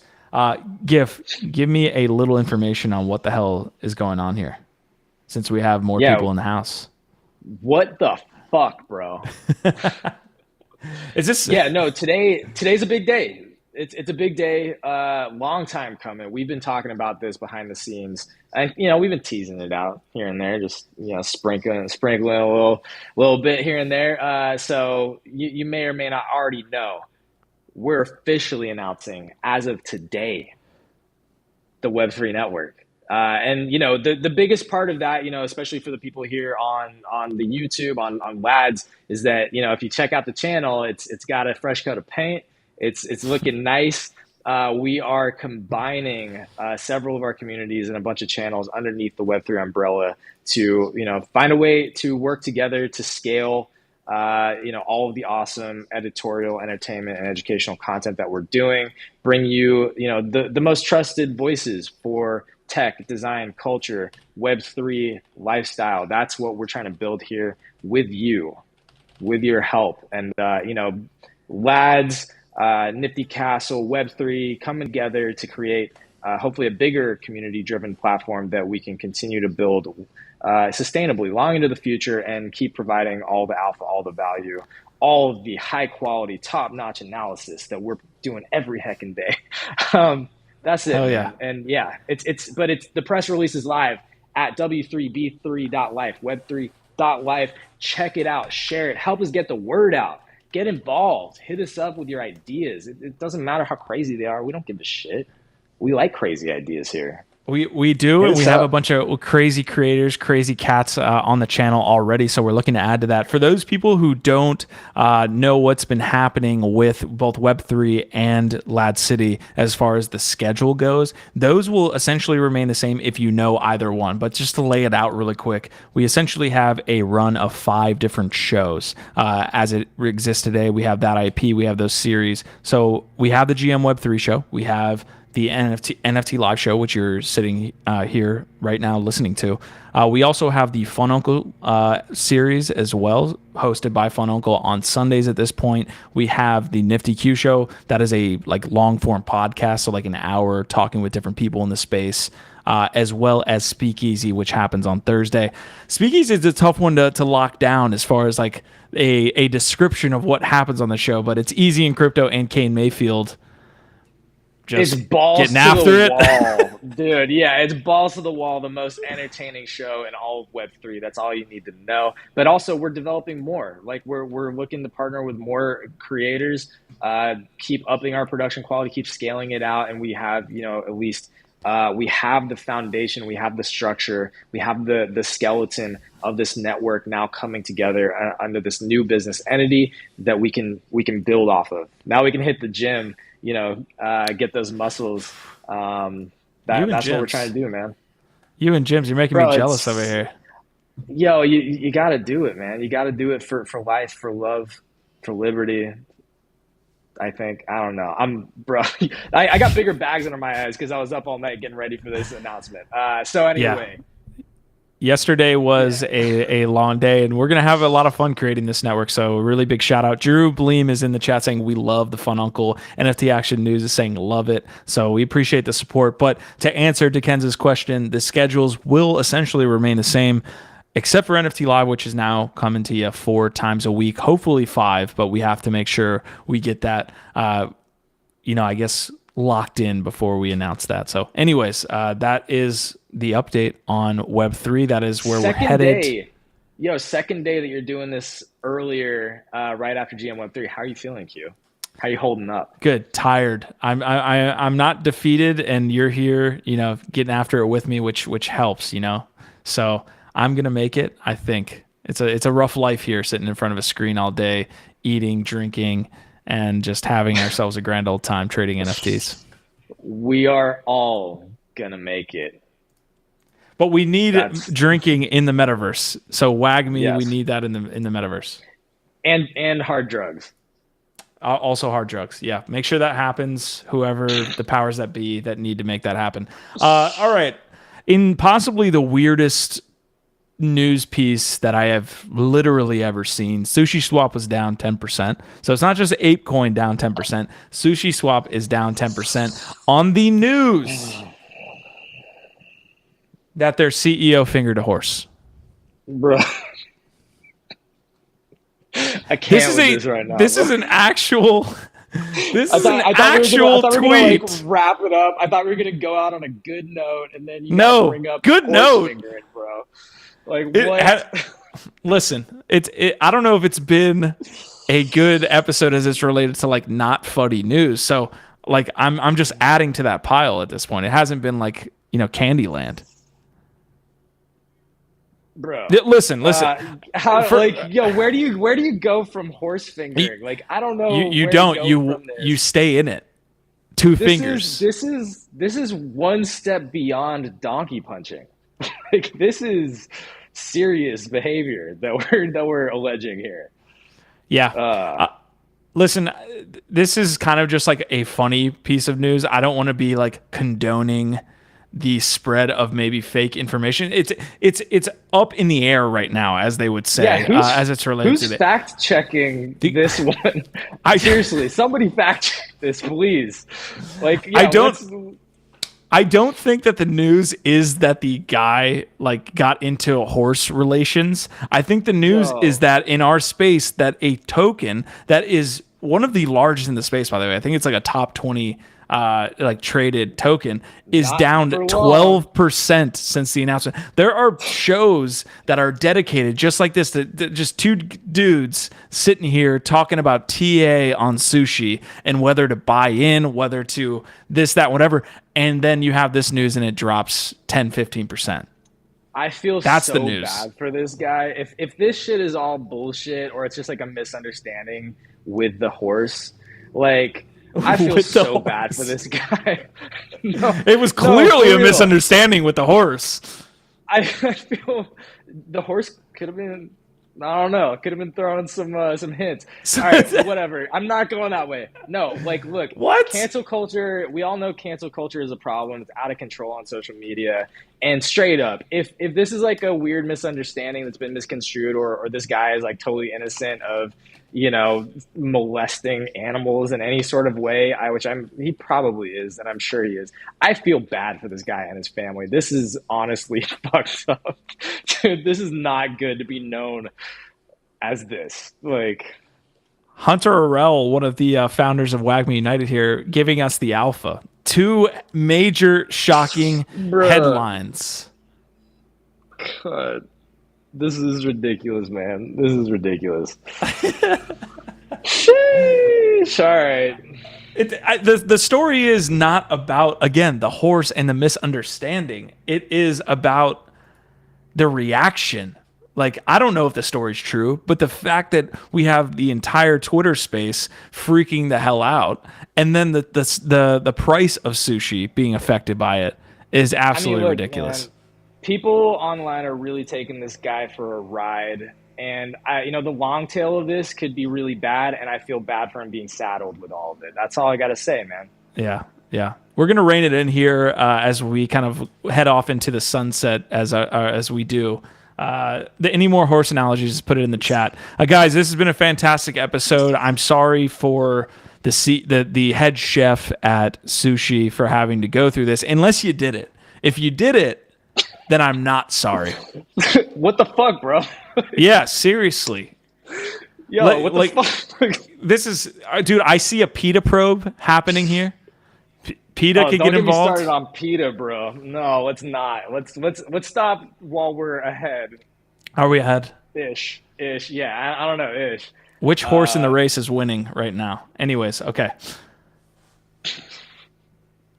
Give me a little information on what the hell is going on here, since we have more people in the house. What the fuck, bro? Is this? Yeah, no, today's a big day. It's a big day. Long time coming. We've been talking about this behind the scenes, and we've been teasing it out here and there, just sprinkling a little bit here and there. So you may or may not already know, we're officially announcing as of today the Web3 network. And the biggest part of that, especially for the people here on the YouTube, on LADZ, is that if you check out the channel, it's got a fresh coat of paint. It's looking nice. We are combining several of our communities and a bunch of channels underneath the Web3 umbrella to find a way to work together to scale all of the awesome editorial, entertainment, and educational content that we're doing. Bring you the most trusted voices for tech, design, culture, Web3 lifestyle. That's what we're trying to build here with you, with your help. And LADZ, Nifty Castle, Web3 coming together to create hopefully a bigger community-driven platform that we can continue to build sustainably long into the future, and keep providing all the alpha, all the value, all of the high-quality, top-notch analysis that we're doing every heckin' day. That's it. Oh, yeah. And yeah, it's the press release is live at W3B3.life, Web3.life. Check it out, share it, help us get the word out. Get involved. Hit us up with your ideas. It doesn't matter how crazy they are. We don't give a shit. We like crazy ideas here. We do, and we have a bunch of crazy creators, crazy cats on the channel already, so we're looking to add to that. For those people who don't know what's been happening with both Web3 and LADZ City as far as the schedule goes, those will essentially remain the same if you know either one. But just to lay it out really quick, we essentially have a run of 5 different shows as it exists today. We have that IP, we have those series. So we have the GM Web3 show, we have the NFT live show, which you're sitting here right now listening to. We also have the Fun Uncle series as well, hosted by Fun Uncle on Sundays at this point. We have the Nifty Q show. That is a long form podcast, so like an hour talking with different people in the space, as well as Speakeasy, which happens on Thursday. Speakeasy is a tough one to lock down as far as like a description of what happens on the show, but it's Easy in Crypto and Kane Mayfield. It's balls getting to after the it. wall, dude. Yeah, it's balls to the wall. The most entertaining show in all of Web3. That's all you need to know. But also, we're developing more. Like we're looking to partner with more creators, keep upping our production quality, keep scaling it out, and we have at least we have the foundation, we have the structure, we have the skeleton of this network now coming together under this new business entity that we can build off of. Now we can hit the gym. Get those muscles. That's what we're trying to do, man. You and Jims, you're making me jealous over here. Yo, you got to do it, man. You got to do it for life, for love, for liberty. I think. I don't know. Bro. I got bigger bags under my eyes because I was up all night getting ready for this announcement. So Yeah. anyway, Yesterday was yeah. a long day, and we're going to have a lot of fun creating this network. So, a really big shout out. Drew Bleem is in the chat saying, "We love the Fun Uncle." NFT Action News is saying, "Love it." So, we appreciate the support. But to answer Kenz's question, the schedules will essentially remain the same, except for NFT Live, which is now coming to you 4 times a week, hopefully 5. But we have to make sure we get that, I guess, locked in before we announce that. So, anyways, that is the update on Web3. That is where we're Second headed. day, second day that you're doing this earlier, right after GM Web3. How are you feeling, Q? How are you holding up? Good, tired. I'm not defeated, and you're here, getting after it with me, which helps, So I'm gonna make it. I think it's a rough life here, sitting in front of a screen all day, eating, drinking, and just having ourselves a grand old time trading NFTs. We are all gonna make it. But we need That's drinking in the metaverse. So wag me, we yes, need that in the metaverse. and hard drugs. Also hard drugs. Yeah, make sure that happens. Whoever the powers that be that need to make that happen. All right. In possibly the weirdest news piece that I have literally ever seen, Sushiswap was down 10%. So it's not just ApeCoin down 10%. Sushiswap is down 10% on the news that their CEO fingered a horse. Bro, I This can't is with a this right now, this bro. is an actual this is an I actual thought we were gonna like tweet. wrap it up. I thought we were gonna go out on a good note, and then you gotta No, bring up good horse note. fingering, bro. Like It what? listen, I don't know if it's been a good episode as it's related to like not funny news. So like I'm just adding to that pile at this point. It hasn't been like, Candyland. Bro. Listen. How For like yo? Where do you go from horse fingering? Like I don't know you where to don't go from you this. stay in it. Two This is fingers. one step beyond donkey punching. Like this is serious behavior that we're alleging here. Yeah. Uh, Listen, this is kind of just like a funny piece of news. I don't want to be like condoning the spread of maybe fake information. It's up in the air right now, as they would yeah, say, as it's related to who's the. fact checking the this one? I Seriously, somebody fact check this, please. Like, I yeah, don't let's. I don't think that the news is that the guy like got into horse relations. I think the news is Yo, that in our space that a token that is one of the largest in the space, by the way, I think it's like a top 20 like traded token, is not down for long. 12% since the announcement. There are shows that are dedicated just like this, that just two dudes sitting here talking about TA on sushi and whether to buy in, whether to this, that, whatever. And then you have this news and it drops 10-15%. I feel That's the so news. bad for this guy. If this shit is all bullshit or it's just like a misunderstanding with the horse, like I feel With the so bad for horse. this guy. No, It was no, clearly for a real. misunderstanding with the horse. I feel the horse could have been. I don't know. Could have been throwing some hints. All right, whatever. I'm not going that way. No, like, look, What? cancel culture. We all know cancel culture is a problem. It's out of control on social media. And straight up, if this is like a weird misunderstanding that's been misconstrued, or this guy is like totally innocent of molesting animals in any sort of way, which he probably is, and I'm sure he is. I feel bad for this guy and his family. This is honestly fucked up. Dude, this is not good to be known as this. Like, Hunter Arel, one of the founders of Wagme United here, giving us the alpha. Two major shocking bruh, headlines. God, this is ridiculous, man. This is ridiculous. Sheesh. All right. The story is not about, again, the horse and the misunderstanding. It is about the reaction. Like, I don't know if the story's true, but the fact that we have the entire Twitter space freaking the hell out, and then the price of sushi being affected by it is I mean, absolutely look, ridiculous. man. people online are really taking this guy for a ride. And the long tail of this could be really bad. And I feel bad for him being saddled with all of it. That's all I got to say, man. Yeah, yeah. We're gonna rein it in here as we kind of head off into the sunset as we do. Any more horse analogies? Just put it in the chat, guys. This has been a fantastic episode. I'm sorry for the head chef at Sushi for having to go through this. Unless you did it. If you did it, then I'm not sorry. What the fuck, bro? Yeah, seriously. Yo, what the fuck? This is, dude. I see a PETA probe happening here. PETA could get involved. Don't get me started on PETA, bro. No, let's not. Let's stop while we're ahead. Are we ahead? Ish. Yeah, I don't know. Ish. Which horse in the race is winning right now? Anyways, okay.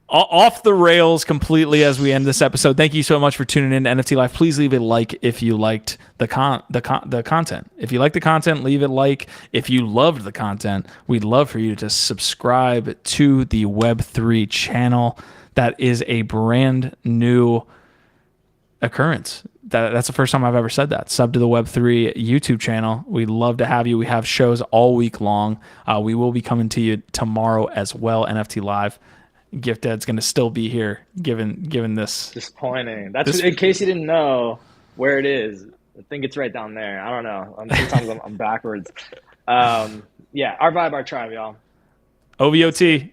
Off the rails completely as we end this episode. Thank you so much for tuning in to NFT Live. Please leave a like if you liked the content. If you liked the content, leave it like. If you loved the content, we'd love for you to subscribe to the Web3 channel. That is a brand new occurrence. That's the first time I've ever said that. Sub to the Web3 YouTube channel. We'd love to have you. We have shows all week long. We will be coming to you tomorrow as well, NFT Live. Gift Dad's going to still be here given this. Disappointing. That's in case you didn't know where it is. I think it's right down there. I don't know. Sometimes I'm backwards. Yeah, our vibe, our tribe, y'all. OVOT.